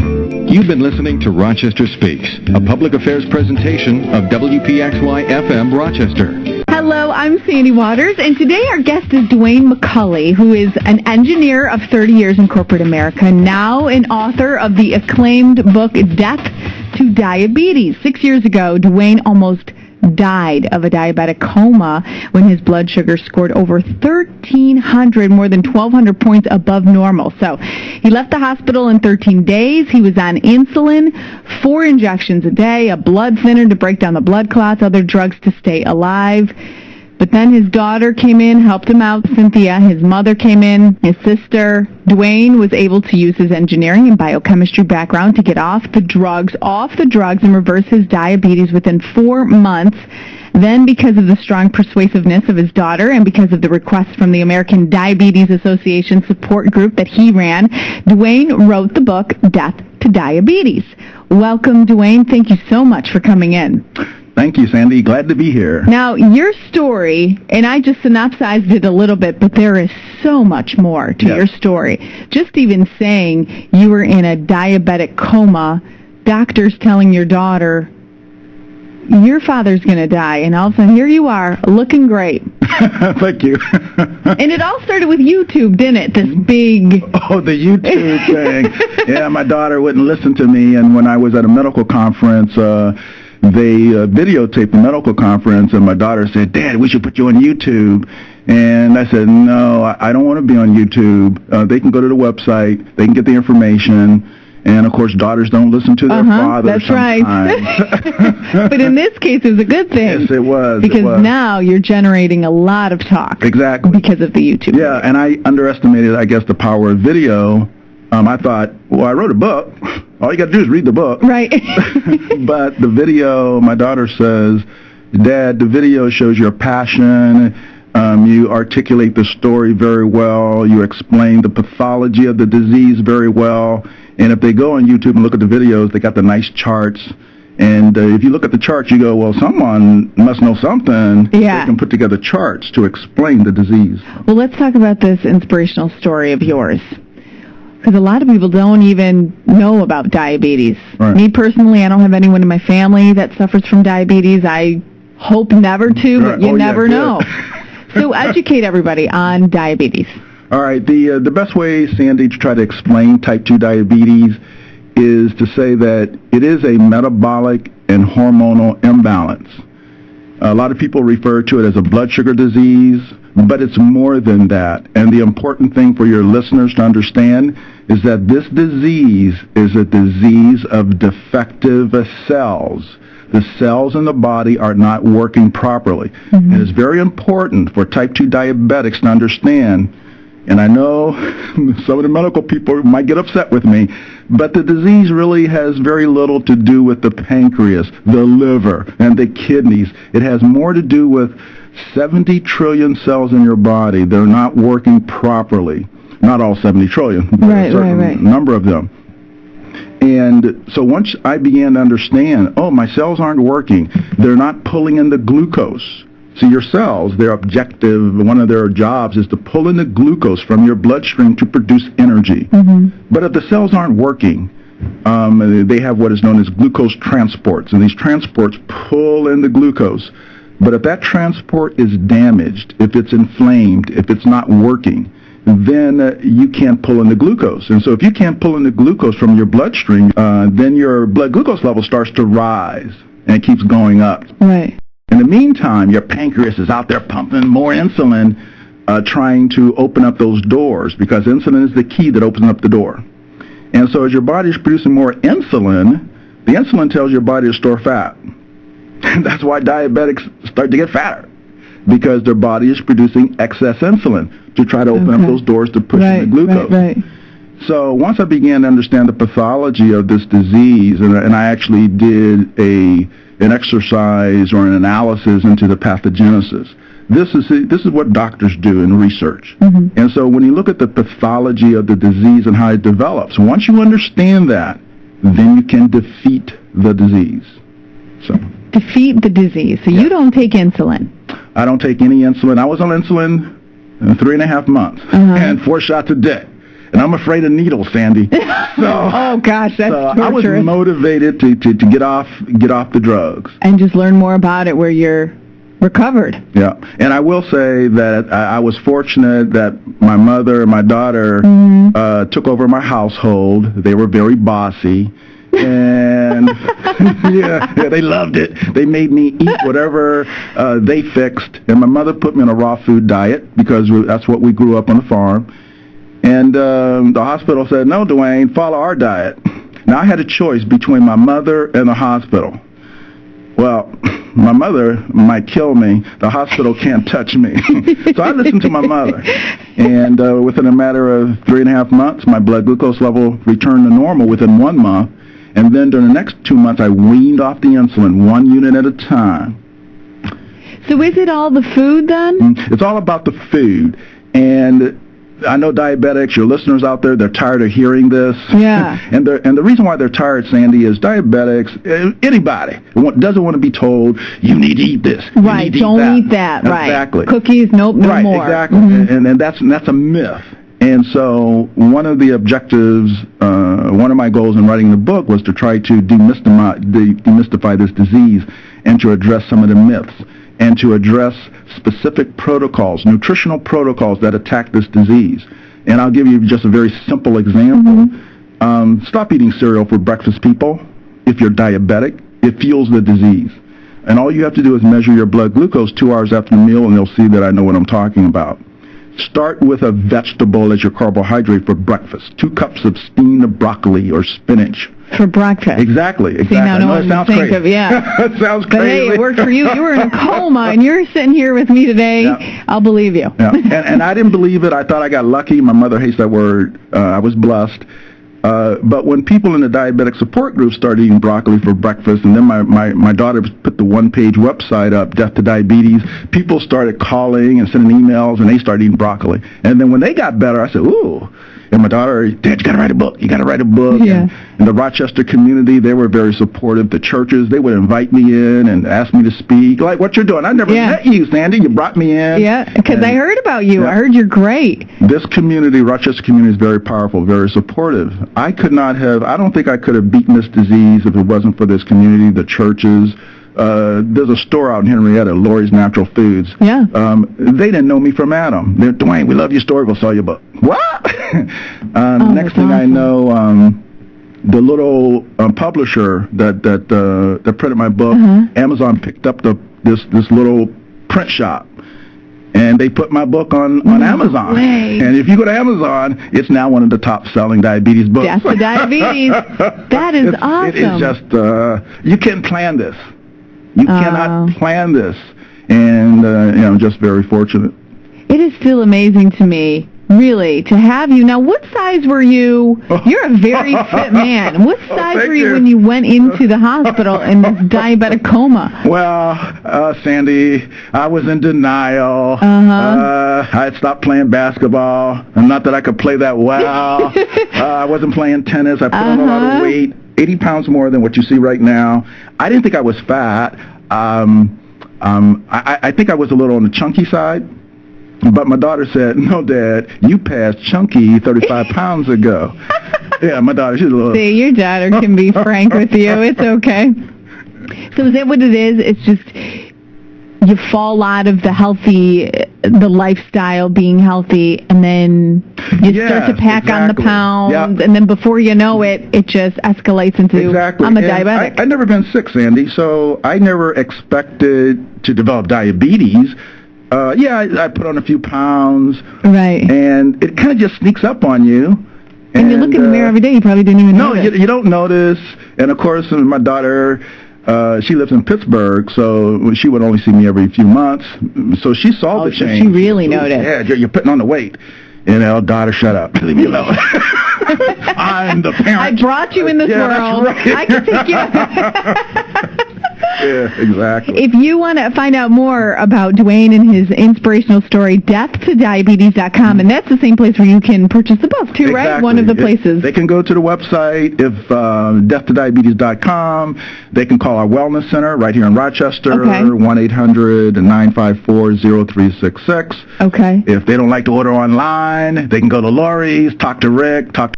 You've been listening to Rochester Speaks, a public affairs presentation of WPXY FM Rochester. Hello, I'm Sandy Waters, and today our guest is DeWayne McCulley, who is an engineer of 30 years in corporate America, now an author of the acclaimed book, Death to Diabetes. 6 years ago, DeWayne almost died of a diabetic coma when his blood sugar scored over 1,300, more than 1,200 points above normal. So he left the hospital in 13 days. He was on insulin, 4 injections a day, a blood thinner to break down the blood clots, other drugs to stay alive. But then his daughter came in, helped him out, Cynthia. His mother came in, his sister. DeWayne was able to use his engineering and biochemistry background to get off the drugs, and reverse his diabetes within 4 months. Then, because of the strong persuasiveness of his daughter and because of the request from the American Diabetes Association support group that he ran, DeWayne wrote the book, Death to Diabetes. Welcome, DeWayne. Thank you so much for coming in. Thank you, Sandy. Glad to be here. Now, your story, and I just synopsized it a little bit, but there is so much more to your story. Just even saying you were in a diabetic coma, doctors telling your daughter, your father's going to die, and all of a sudden, here you are, looking great. Thank you. And it all started with YouTube, didn't it? This big... Oh, the YouTube thing. Yeah, my daughter wouldn't listen to me, and when I was at a medical conference, they videotaped the medical conference, and my daughter said, Dad, we should put you on YouTube. And I said, no, I don't want to be on YouTube. They can go to the website. They can get the information. And, of course, daughters don't listen to their father that's sometimes. Right. But in this case, it was a good thing. Yes, it was. Because now you're generating a lot of talk. Exactly. Because of the YouTube. Yeah, and I underestimated, I guess, the power of video. I thought, well, I wrote a book. All you got to do is read the book. Right. But the video, my daughter says, Dad, the video shows your passion. You articulate the story very well. You explain the pathology of the disease very well. And if they go on YouTube and look at the videos, they got the nice charts. And if you look at the charts, you go, well, someone must know something. Yeah. They can put together charts to explain the disease. Well, let's talk about this inspirational story of yours. Because a lot of people don't even know about diabetes. Right. Me personally, I don't have anyone in my family that suffers from diabetes. I hope never to, but you never know. So educate everybody on diabetes. All right. The best way, Sandy, to try to explain type 2 diabetes is to say that it is a metabolic and hormonal imbalance. A lot of people refer to it as a blood sugar disease, but it's more than that. And the important thing for your listeners to understand is that this disease is a disease of defective cells. The cells in the body are not working properly. Mm-hmm. And it's very important for type 2 diabetics to understand, and I know some of the medical people might get upset with me, but the disease really has very little to do with the pancreas, the liver, and the kidneys. It has more to do with 70 trillion cells in your body. They're not working properly. Not all 70 trillion, but a certain number of them. And so once I began to understand, my cells aren't working. They're not pulling in the glucose. See, your cells, their objective, one of their jobs is to pull in the glucose from your bloodstream to produce energy. Mm-hmm. But if the cells aren't working, they have what is known as glucose transports, and these transports pull in the glucose. But if that transport is damaged, if it's inflamed, if it's not working, then you can't pull in the glucose. And so if you can't pull in the glucose from your bloodstream, then your blood glucose level starts to rise, and it keeps going up. Right. In the meantime, your pancreas is out there pumping more insulin, trying to open up those doors, because insulin is the key that opens up the door. And so as your body is producing more insulin, the insulin tells your body to store fat. And that's why diabetics start to get fatter, because their body is producing excess insulin to try to open up those doors to push in the glucose. Right. So once I began to understand the pathology of this disease, and I actually did an exercise or an analysis into the pathogenesis. This is what doctors do in research. Mm-hmm. And so when you look at the pathology of the disease and how it develops, once you understand that, then you can defeat the disease. So defeat the disease. So you don't take insulin. I don't take any insulin. I was on insulin in 3.5 months and 4 shots a day. and I'm afraid of needles, Sandy. So, oh gosh, that's so I was torturous. motivated to get off the drugs. And just learn more about it where you're recovered. Yeah, and I will say that I was fortunate that my mother and my daughter took over my household. They were very bossy, and yeah, they loved it. They made me eat whatever they fixed, and my mother put me on a raw food diet because that's what we grew up on the farm. And the hospital said, "No, DeWayne, follow our diet." Now I had a choice between my mother and the hospital. Well, my mother might kill me. The hospital can't touch me. So I listened to my mother. And within a matter of 3.5 months, my blood glucose level returned to normal within 1 month. And then during the next 2 months, I weaned off the insulin 1 unit at a time. So is it all the food then? It's all about the food. And I know diabetics, your listeners out there, they're tired of hearing this. Yeah. and the reason why they're tired, Sandy, is diabetics, anybody doesn't want to be told, you need to eat this. Right, don't eat that. Right. Exactly. Cookies, nope, no right, more. Exactly. And that's a myth. And so one of the objectives, one of my goals in writing the book was to try to demystify this disease and to address some of the myths and to address specific protocols, nutritional protocols that attack this disease. And I'll give you just a very simple example. Stop eating cereal for breakfast, people. If you're diabetic, it fuels the disease. And all you have to do is measure your blood glucose 2 hours after the meal, and they'll see that I know what I'm talking about. Start with a vegetable as your carbohydrate for breakfast. 2 cups of steamed broccoli or spinach. For breakfast. Exactly. See, now I no know one it sounds would think crazy. of, yeah. It sounds But crazy. hey, it worked for you. You were in a coma, and you're sitting here with me today. Yeah. I'll believe you. Yeah. And I didn't believe it. I thought I got lucky. My mother hates that word. I was blessed. But when people in the diabetic support group started eating broccoli for breakfast, and then my daughter put the one-page website up, Death to Diabetes, people started calling and sending emails, and they started eating broccoli. And then when they got better, I said, ooh. And my daughter, Dad, you got to write a book. You got to write a book. Yeah. And the Rochester community, they were very supportive. The churches, they would invite me in and ask me to speak. Like, what you're doing? I never met you, Sandy. You brought me in. Yeah, because I heard about you. Yeah. I heard you're great. This community, Rochester community, is very powerful, very supportive. I don't think I could have beaten this disease if it wasn't for this community, the churches. There's a store out in Henrietta, Lori's Natural Foods. Yeah. They didn't know me from Adam. They're, DeWayne, we love your story. We'll sell your book. What? Next thing I know, the little publisher that printed my book, Amazon picked up this little print shop. And they put my book on Amazon. Way. And if you go to Amazon, it's now one of the top-selling diabetes books. Death to Diabetes. That is awesome. It is just, you can't plan this. You cannot plan this. And, I'm just very fortunate. It is still amazing to me, really, to have you. Now, what size were you? You're a very fit man. What size were you when you went into the hospital in this diabetic coma? Well, Sandy, I was in denial. I had stopped playing basketball. And not that I could play that well. I wasn't playing tennis. I put on a lot of weight, 80 pounds more than what you see right now. I didn't think I was fat. I think I was a little on the chunky side. But my daughter said, no, Dad, you passed chunky 35 pounds ago. Yeah, my daughter, she's a little... See, your daughter can be frank with you. It's okay. So is that what it is? It's just you fall out of the lifestyle, being healthy, and then you start to pack on the pounds, and then before you know it, it just escalates into, I'm a diabetic. I've never been sick, Sandy, so I never expected to develop diabetes. I put on a few pounds. Right. And it kind of just sneaks up on you. And you look in the mirror every day, you probably didn't even notice. No, you don't notice. And, of course, my daughter, she lives in Pittsburgh, so she would only see me every few months. So she saw the change. She really noticed. Yeah, you're putting on the weight. Daughter, shut up. Leave me alone. I'm the parent. I brought you in this world. That's right. I can take you. Yeah, exactly. If you want to find out more about Dwayne and his inspirational story, deathtodiabetes.com, and that's the same place where you can purchase the book, too, right? One of the places. They can go to the website, deathtodiabetes.com. They can call our wellness center right here in Rochester, 1-800-954-0366. Okay. If they don't like to order online, they can go to Lori's, talk to Rick, talk